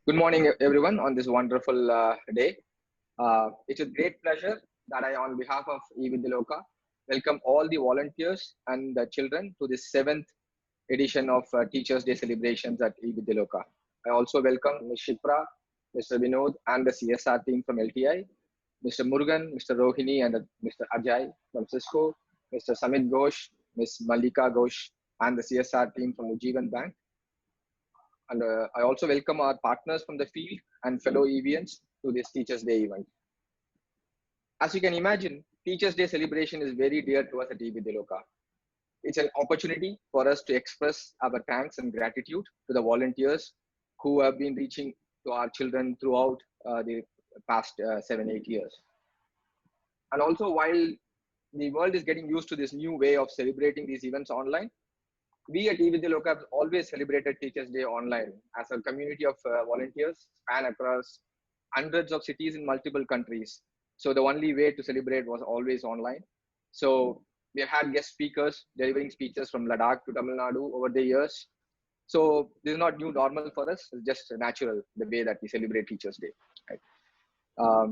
Good morning, everyone, on this wonderful day. It's a great pleasure that I, on behalf of eVidyaloka, welcome all the volunteers and the children to this seventh edition of Teachers' Day celebrations at eVidyaloka. I also welcome Ms. Shipra, Mr. Vinod, and the CSR team from LTI, Mr. Murugan, Mr. Rohini, and Mr. Ajay from Cisco, Mr. Samit Ghosh, Ms. Malika Ghosh, and the CSR team from Ujjivan Bank. And I also welcome our partners from the field and fellow EVNs to this Teachers' Day event. As you can imagine, Teachers' Day celebration is very dear to us at eVidyaloka. It's an opportunity for us to express our thanks and gratitude to the volunteers who have been reaching to our children throughout the past 7-8 years. And also, while the world is getting used to this new way of celebrating these events online, we at eVidyaloka have always celebrated Teachers' Day online as a community of volunteers span across hundreds of cities in multiple countries. So the only way to celebrate was always online. So we have had guest speakers delivering speeches from Ladakh to Tamil Nadu over the years. So this is not new normal for us. It's just natural, the way that we celebrate Teachers' Day. Right?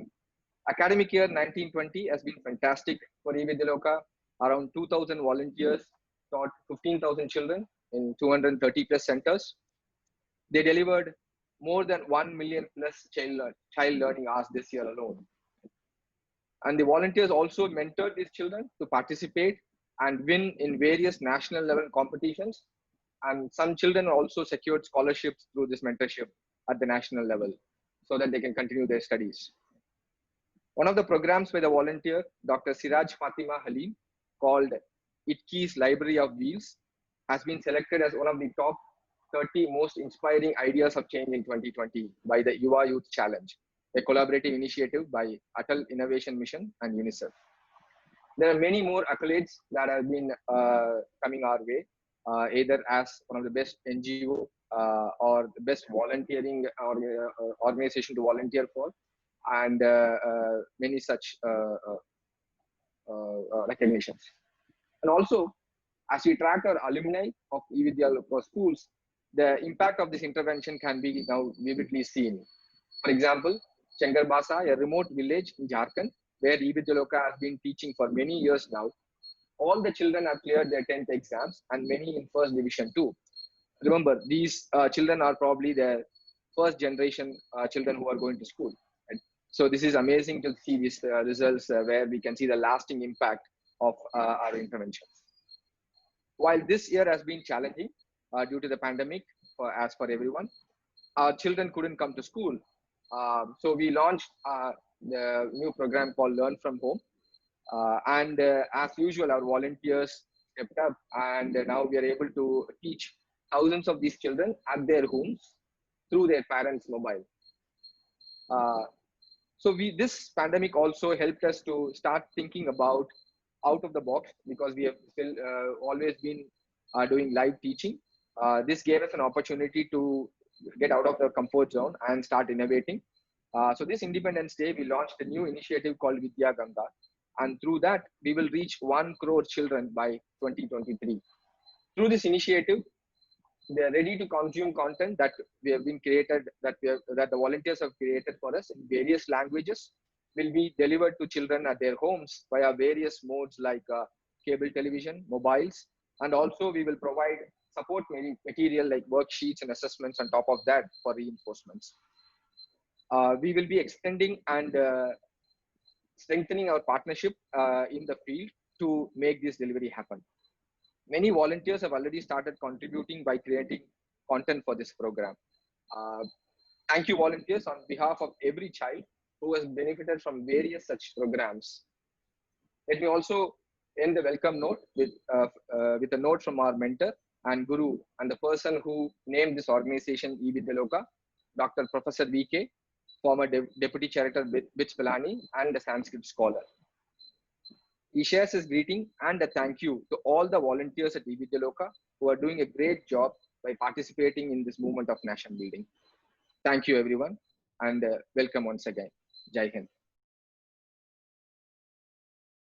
Academic year 1920 has been fantastic for eVidyaloka. Around 2,000 volunteers taught 15,000 children in 230 plus centers. They delivered more than 1 million plus child learning hours this year alone. And the volunteers also mentored these children to participate and win in various national level competitions. And some children also secured scholarships through this mentorship at the national level so that they can continue their studies. One of the programs by the volunteer, Dr. Siraj Fatima Halim, called ITKI's Library of Wheels, has been selected as one of the top 30 most inspiring ideas of change in 2020 by the Yuva Youth Challenge, a collaborative initiative by Atal Innovation Mission and UNICEF. There are many more accolades that have been coming our way, either as one of the best NGO or the best volunteering organization to volunteer for, and many such recognitions. And also, as we track our alumni of eVidyaloka schools, the impact of this intervention can be now vividly seen. For example, Chengarbasa, a remote village in Jharkhand, where eVidyaloka has been teaching for many years now, all the children have cleared their 10th exams and many in first division too. Remember, these children are probably the first generation children who are going to school. Right? So this is amazing to see these results where we can see the lasting impact of our interventions. While this year has been challenging due to the pandemic, as for everyone, our children couldn't come to school. So we launched the new program called Learn From Home. And as usual, our volunteers stepped up, and now we are able to teach thousands of these children at their homes through their parents' mobile. So this pandemic also helped us to start thinking about out of the box, because we have still always been doing live teaching. This gave us an opportunity to get out of the comfort zone and start innovating. So this Independence Day, we launched a new initiative called Vidya Ganga. And through that, we will reach 1 crore children by 2023. Through this initiative, they are ready to consume content that we have been created, that the volunteers have created for us in various languages, will be delivered to children at their homes via various modes like cable television, mobiles, and also we will provide support material like worksheets and assessments on top of that for reinforcements. We will be extending and strengthening our partnership in the field to make this delivery happen. Many volunteers have already started contributing by creating content for this program. Thank you, volunteers, on behalf of every child who has benefited from various such programs. Let me also end the welcome note with a note from our mentor and guru and the person who named this organization eVidyaloka, Dr. Professor VK, former Deputy Chancellor BITS Pilani, and a Sanskrit scholar. He shares his greeting and a thank you to all the volunteers at eVidyaloka who are doing a great job by participating in this movement of nation building. Thank you, everyone, and welcome once again. Jai Hind.